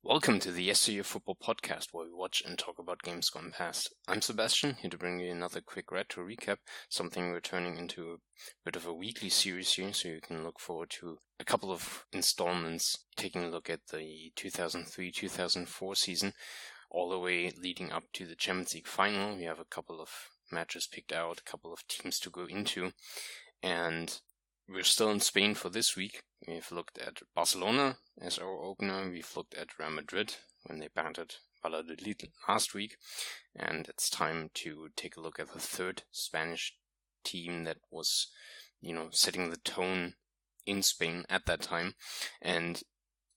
Welcome to the Yesteryear Football Podcast, where we watch and talk about games gone past. I'm Sebastian, here to bring you another quick retro recap, something we're turning into a bit of a weekly series here, so you can look forward to a couple of installments, taking a look at the 2003-2004 season, all the way leading up to the Champions League final. We have a couple of matches picked out, a couple of teams to go into, and we're still in Spain for this week. We've looked at Barcelona as our opener. We've looked at Real Madrid when they battered Valladolid last week. And it's time to take a look at the third Spanish team that was, setting the tone in Spain at that time. And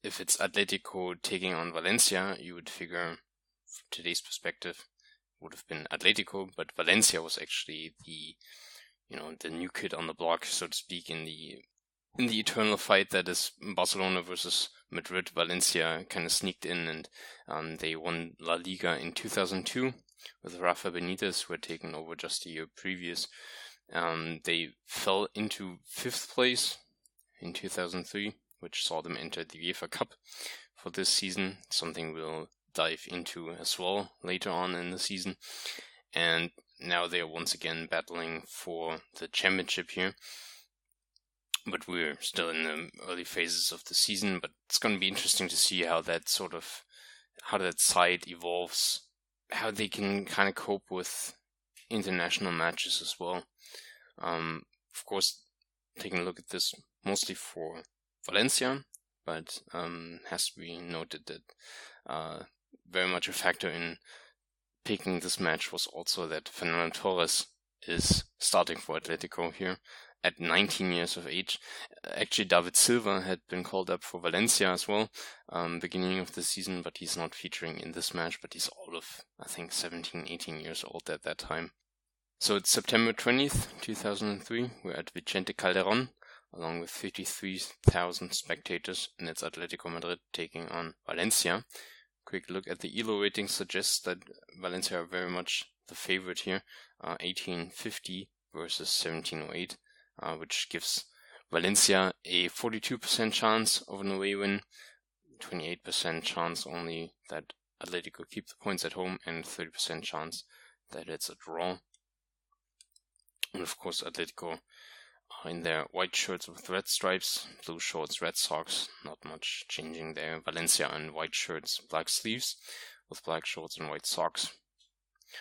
if it's Atletico taking on Valencia, you would figure, from today's perspective, it would have been Atletico, but Valencia was actually the new kid on the block, so to speak, in the eternal fight that is Barcelona versus Madrid. Valencia kind of sneaked in and they won La Liga in 2002 with Rafa Benitez, who had taken over just a year previous. They fell into 5th place in 2003, which saw them enter the UEFA Cup for this season, something we'll dive into as well later on in the season. And now they are once again battling for the championship here. But we're still in the early phases of the season, but it's going to be interesting to see how that side evolves, how they can kind of cope with international matches as well. Of course, taking a look at this mostly for Valencia, but has to be noted that very much a factor in picking this match was also that Fernando Torres is starting for Atletico here at 19 years of age. Actually, David Silva had been called up for Valencia as well, beginning of the season, but he's not featuring in this match, but he's all of, I think, 17, 18 years old at that time. So it's September 20th, 2003. We're at Vicente Calderón, along with 53,000 spectators, and it's Atletico Madrid taking on Valencia. Quick look at the ELO rating suggests that Valencia are very much the favorite here, 1850 versus 1708, which gives Valencia a 42% chance of an away win, 28% chance only that Atletico keep the points at home, and 30% chance that it's a draw. And of course, Atletico in their white shirts with red stripes, blue shorts, red socks, not much changing there. Valencia in white shirts, black sleeves, with black shorts and white socks.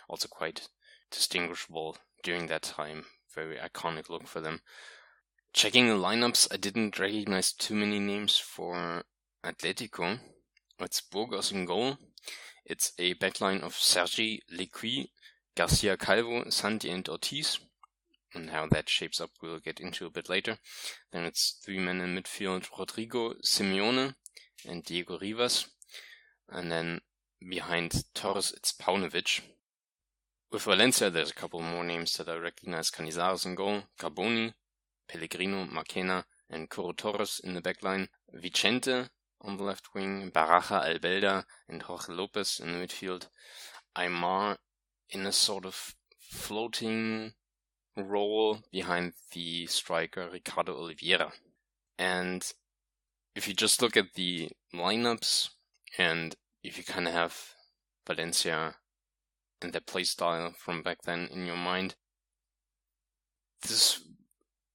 Also quite distinguishable during that time. Very iconic look for them. Checking the lineups, I didn't recognize too many names for Atletico. It's Burgos in goal. It's a backline of Sergi, Lequi, Garcia Calvo, Santi and Ortiz. And how that shapes up we'll get into a bit later. Then it's 3 men in midfield, Rodrigo, Simeone, and Diego Rivas. And then behind Torres, it's Paunovic. With Valencia, there's a couple more names that I recognize. Canizares in goal, Carboni, Pellegrino, Marquena, and Coro Torres in the backline. Vicente on the left wing, Baraja, Albelda, and Jorge Lopez in the midfield. Aimar in a sort of floating role behind the striker Ricardo Oliveira. And if you just look at the lineups, and if you kind of have Valencia and their play style from back then in your mind, this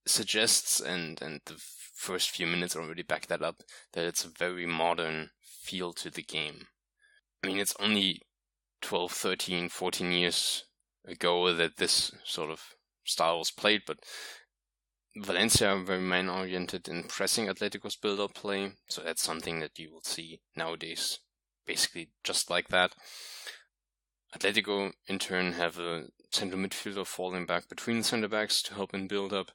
suggests, and the first few minutes already back that up, that it's a very modern feel to the game. I mean, it's only 12, 13, 14 years ago that this sort of style was played, but Valencia are very man-oriented in pressing Atletico's build-up play, so that's something that you will see nowadays, basically just like that. Atletico, in turn, have a central midfielder falling back between the centre-backs to help in build-up,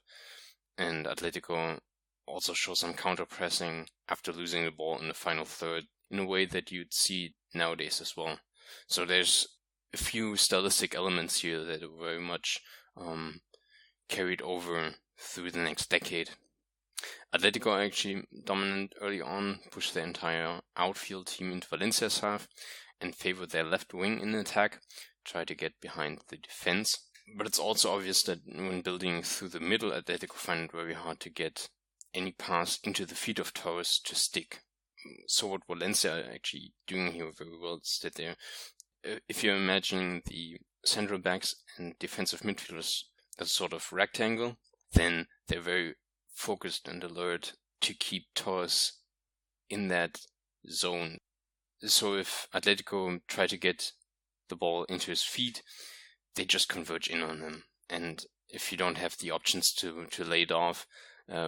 and Atletico also shows some counter-pressing after losing the ball in the final third in a way that you'd see nowadays as well. So there's a few stylistic elements here that are very much carried over through the next decade. Atletico are actually dominant early on, pushed their entire outfield team into Valencia's half, and favored their left wing in attack, try to get behind the defense. But it's also obvious that when building through the middle, Atletico find it very hard to get any pass into the feet of Torres to stick. So what Valencia are actually doing here very well is that they're, if you're imagining the central backs and defensive midfielders as a sort of rectangle, then they're very focused and alert to keep Torres in that zone. So if Atletico try to get the ball into his feet, they just converge in on him. And if you don't have the options to lay it off,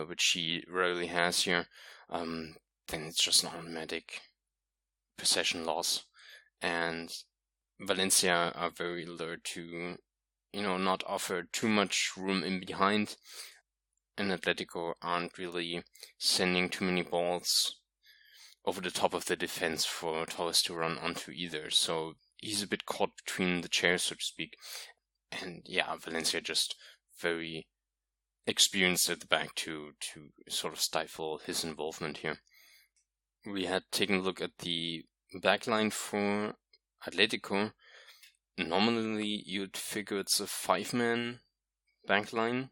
which he rarely has here, then it's just an automatic possession loss. And Valencia are very alert to, not offer too much room in behind. And Atletico aren't really sending too many balls over the top of the defense for Torres to run onto either. So he's a bit caught between the chairs, so to speak. And yeah, Valencia just very experienced at the back to sort of stifle his involvement here. We had taken a look at the backline for Atletico. Normally, you'd figure it's a 5-man backline.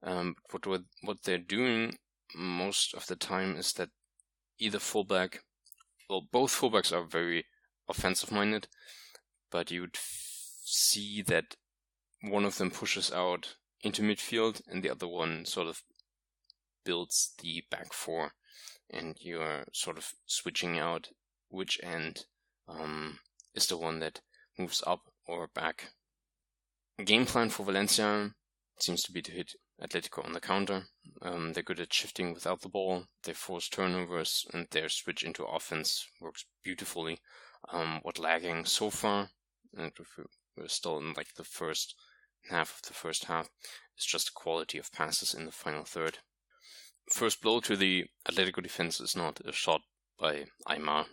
What they're doing most of the time is that either fullback, both fullbacks are very offensive-minded, but you would see that one of them pushes out into midfield and the other one sort of builds the back four, and you're sort of switching out which end is the one that moves up or back. Game plan for Valencia seems to be to hit Atletico on the counter. They're good at shifting without the ball, they force turnovers, and their switch into offense works beautifully. What lagging so far, and we're still in like the first half of the first half, is just the quality of passes in the final third. First blow to the Atletico defense is not a shot by Aimar,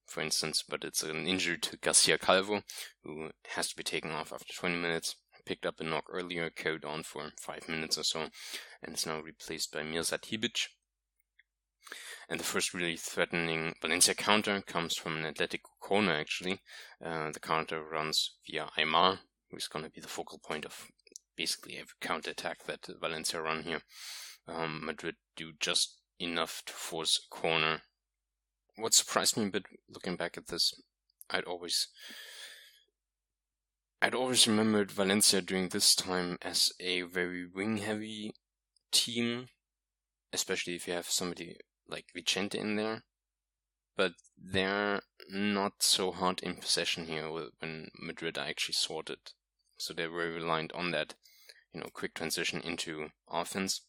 for instance, but it's an injury to Garcia Calvo, who has to be taken off after 20 minutes. Picked up a knock earlier, carried on for 5 minutes or so, and is now replaced by Mirsad Hibic. And the first really threatening Valencia counter comes from an Atletico corner, actually. The counter runs via Aimar, who's going to be the focal point of basically every counter-attack that Valencia run here. Madrid do just enough to force a corner. What surprised me a bit looking back at this, I'd always remembered Valencia during this time as a very wing-heavy team, especially if you have somebody like Vicente in there. But they're not so hard in possession here when Madrid are actually sorted. So they're very reliant on that, quick transition into offense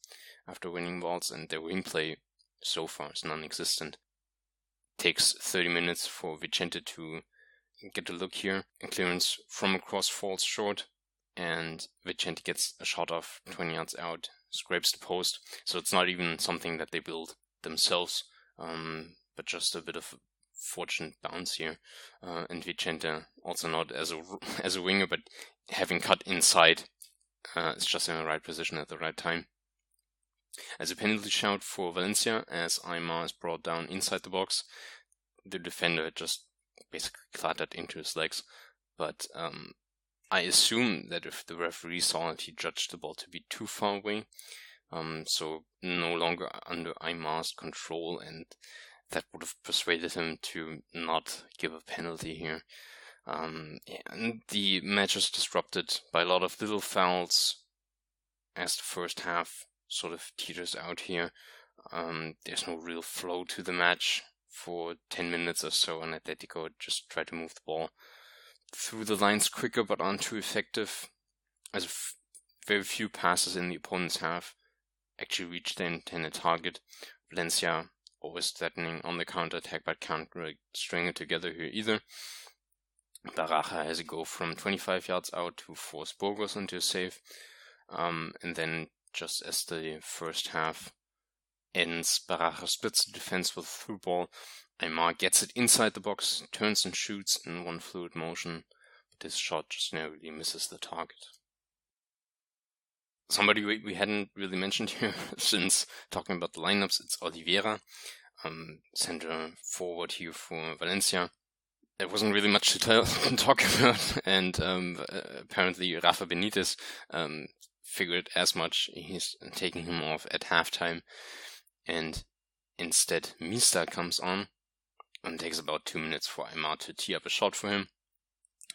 after winning balls, and their wing play so far is non-existent. Takes 30 minutes for Vicente to get a look here. A clearance from across falls short, and Vicente gets a shot off 20 yards out, scrapes the post. So it's not even something that they build themselves, but just a bit of fortunate bounce here. And Vicente, also not as a winger, but having cut inside, is just in the right position at the right time. As a penalty shout for Valencia, as Aimar is brought down inside the box. The defender just basically clattered into his legs, but I assume that if the referee saw it, he judged the ball to be too far away, so no longer under Aimar's control, and that would have persuaded him to not give a penalty here. And the match is disrupted by a lot of little fouls as the first half sort of teeters out here. There's no real flow to the match for 10 minutes or so, and Atletico just try to move the ball through the lines quicker but aren't too effective, as very few passes in the opponent's half actually reach their intended target. Valencia always threatening on the counter-attack but can't really string it together here either. Baraja has a go from 25 yards out to force Burgos into a save, and then just as the first half ends, Baraja splits the defense with a through ball. Aimar gets it inside the box, turns and shoots in one fluid motion, but his shot just narrowly misses the target. Somebody we hadn't really mentioned here since talking about the lineups, it's Oliveira, center forward here for Valencia. There wasn't really much to talk about, and apparently Rafa Benitez figured as much. He's taking him off at halftime, and instead Mista comes on. and takes about 2 minutes for Aimar to tee up a shot for him.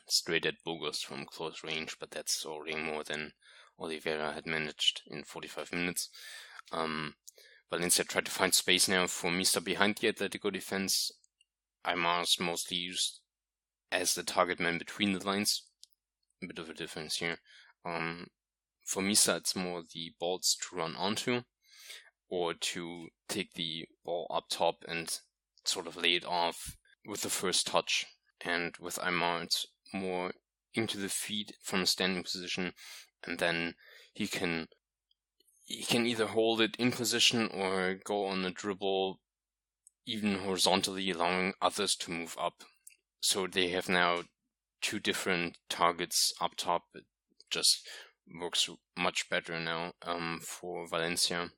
Straight at Burgos from close range, but that's already more than Oliveira had managed in 45 minutes. Valencia tried to find space now for Mista behind the Atletico defense. Aimar is mostly used as the target man between the lines. A bit of a difference here. For Mista, it's more the balls to run onto, or to take the ball up top and sort of lay it off with the first touch. And with Aimar, it's more into the feet from a standing position, and then he can either hold it in position or go on a dribble, even horizontally, allowing others to move up. So they have now 2 different targets up top. It just works much better now for Valencia.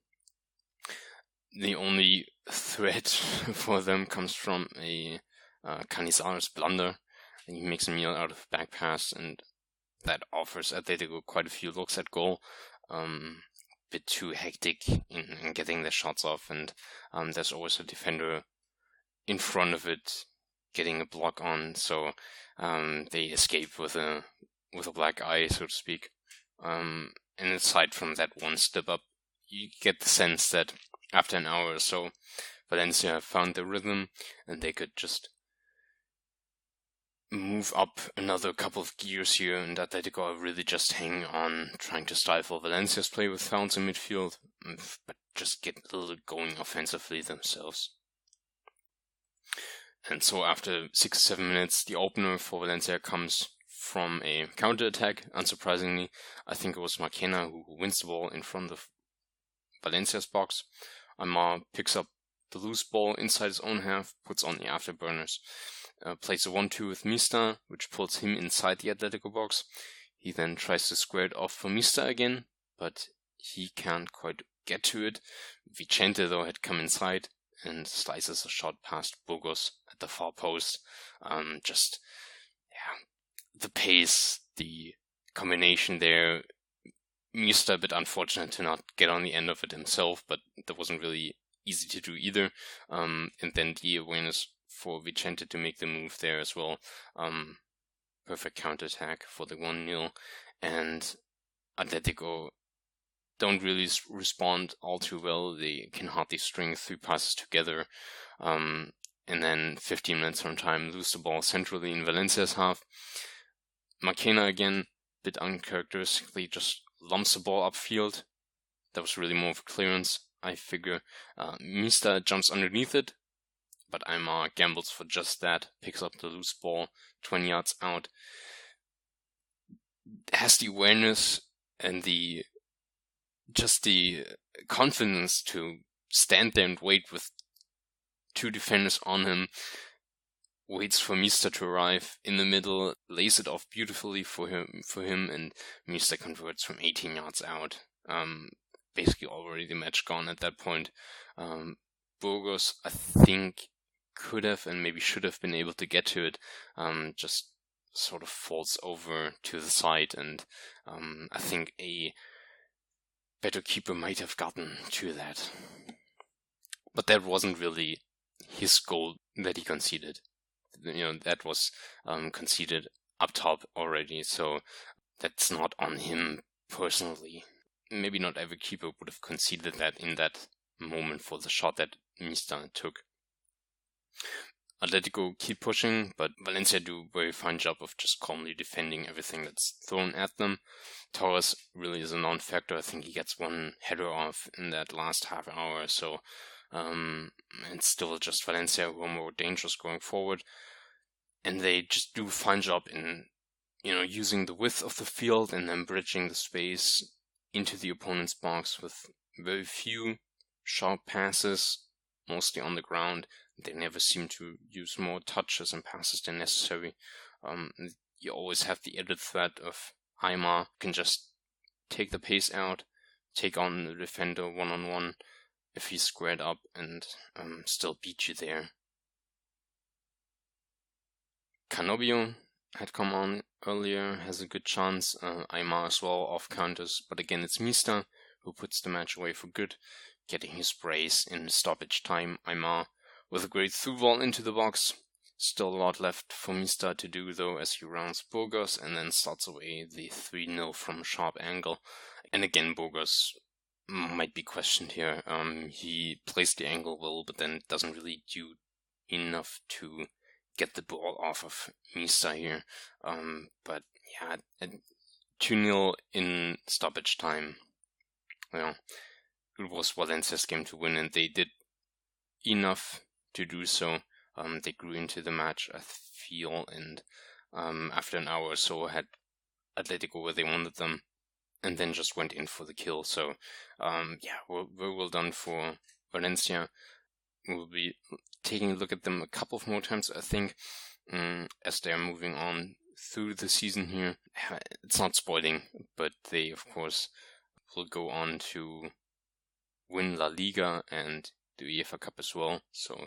The only threat for them comes from a Canizares blunder. He makes a meal out of a back pass, and that offers Atletico quite a few looks at goal. Bit too hectic in getting their shots off, and there's always a defender in front of it getting a block on, so they escape with a black eye, so to speak. And aside from that one step up, you get the sense that after an hour or so, Valencia found the rhythm, and they could just move up another couple of gears here, and Atletico are really just hanging on, trying to stifle Valencia's play with fouls in midfield, but just get a little going offensively themselves. And so after 6-7 minutes, the opener for Valencia comes from a counter-attack, unsurprisingly. I think it was Marquena who wins the ball in front of Valencia's box. Aimar picks up the loose ball inside his own half, puts on the afterburners. Plays a 1-2 with Mista, which pulls him inside the Atletico box. He then tries to square it off for Mista again, but he can't quite get to it. Vicente, though, had come inside and slices a shot past Burgos at the far post. The pace, the combination there. Mista a bit unfortunate to not get on the end of it himself, but that wasn't really easy to do either. And then the awareness for Vicente to make the move there as well. Perfect counterattack for the 1-0. And Atletico don't really respond all too well. They can hardly string 3 passes together. And then 15 minutes from time, lose the ball centrally in Valencia's half. Marquena again, bit uncharacteristically, just lumps the ball upfield. That was really more of a clearance, I figure. Mista jumps underneath it, but Aimar gambles for just that, picks up the loose ball 20 yards out. Has the awareness and the confidence to stand there and wait with 2 defenders on him. Waits for Mista to arrive in the middle, lays it off beautifully for him, and Mista converts from 18 yards out. Basically already the match gone at that point. Burgos, I think, could have and maybe should have been able to get to it, just sort of falls over to the side, and I think a better keeper might have gotten to that. But that wasn't really his goal that he conceded. That was conceded up top already, so that's not on him personally. Maybe not every keeper would have conceded that in that moment for the shot that Mista took. Atletico keep pushing, but Valencia do a very fine job of just calmly defending everything that's thrown at them. Torres really is a non-factor. I think he gets 1 header off in that last half hour or so. And still just Valencia who are more dangerous going forward. And they just do a fine job in, using the width of the field and then bridging the space into the opponent's box with very few sharp passes, mostly on the ground. They never seem to use more touches and passes than necessary. You always have the added threat of Aimar can just take the pace out, take on the defender one-on-one if he's squared up, and still beat you there. Canobio had come on earlier, has a good chance. Aimar as well off counters, but again it's Mista who puts the match away for good, getting his brace in stoppage time. Aimar with a great through ball into the box. Still a lot left for Mista to do though, as he rounds Burgos and then starts away the 3-0 from a sharp angle. And again, Burgos might be questioned here. He plays the angle well, but then doesn't really do enough to get the ball off of Mista here. But yeah, 2-0 in stoppage time. Well, it was Valencia's game to win, and they did enough to do so. They grew into the match, I feel, and after an hour or so had Atletico where they wanted them, and then just went in for the kill. So, very well done for Valencia. We'll be taking a look at them a couple of more times, I think, as they are moving on through the season here. It's not spoiling, but they, of course, will go on to win La Liga and the UEFA Cup as well. So,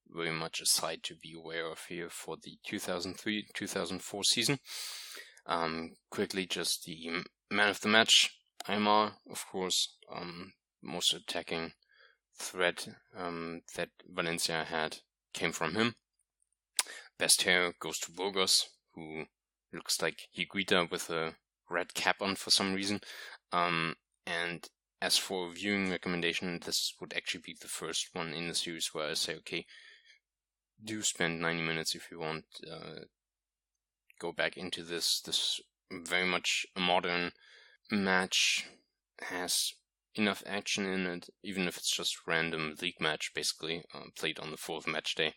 very much a side to be aware of here for the 2003-2004 season. Quickly, just the man of the match, Aimar, of course, most attacking threat that Valencia had came from him. Best hair goes to Burgos, who looks like Higuita with a red cap on for some reason. And as for a viewing recommendation, this would actually be the first one in the series where I say, okay, do spend 90 minutes if you want. Go back into this. This very much a modern match, has enough action in it, even if it's just random league match, basically, played on the 4th match day.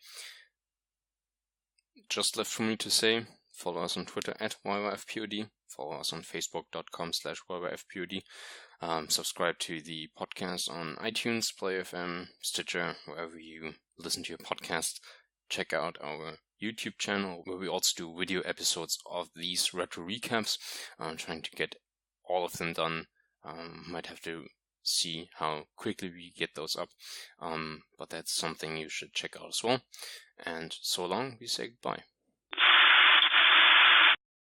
Just left for me to say, follow us on Twitter at YYFPOD, follow us on Facebook.com/YYFPOD, subscribe to the podcast on iTunes, Play FM, Stitcher, wherever you listen to your podcast. Check out our YouTube channel, where we also do video episodes of these retro recaps. I'm trying to get all of them done. Might have to see how quickly we get those up, but that's something you should check out as well. And so long, we say goodbye.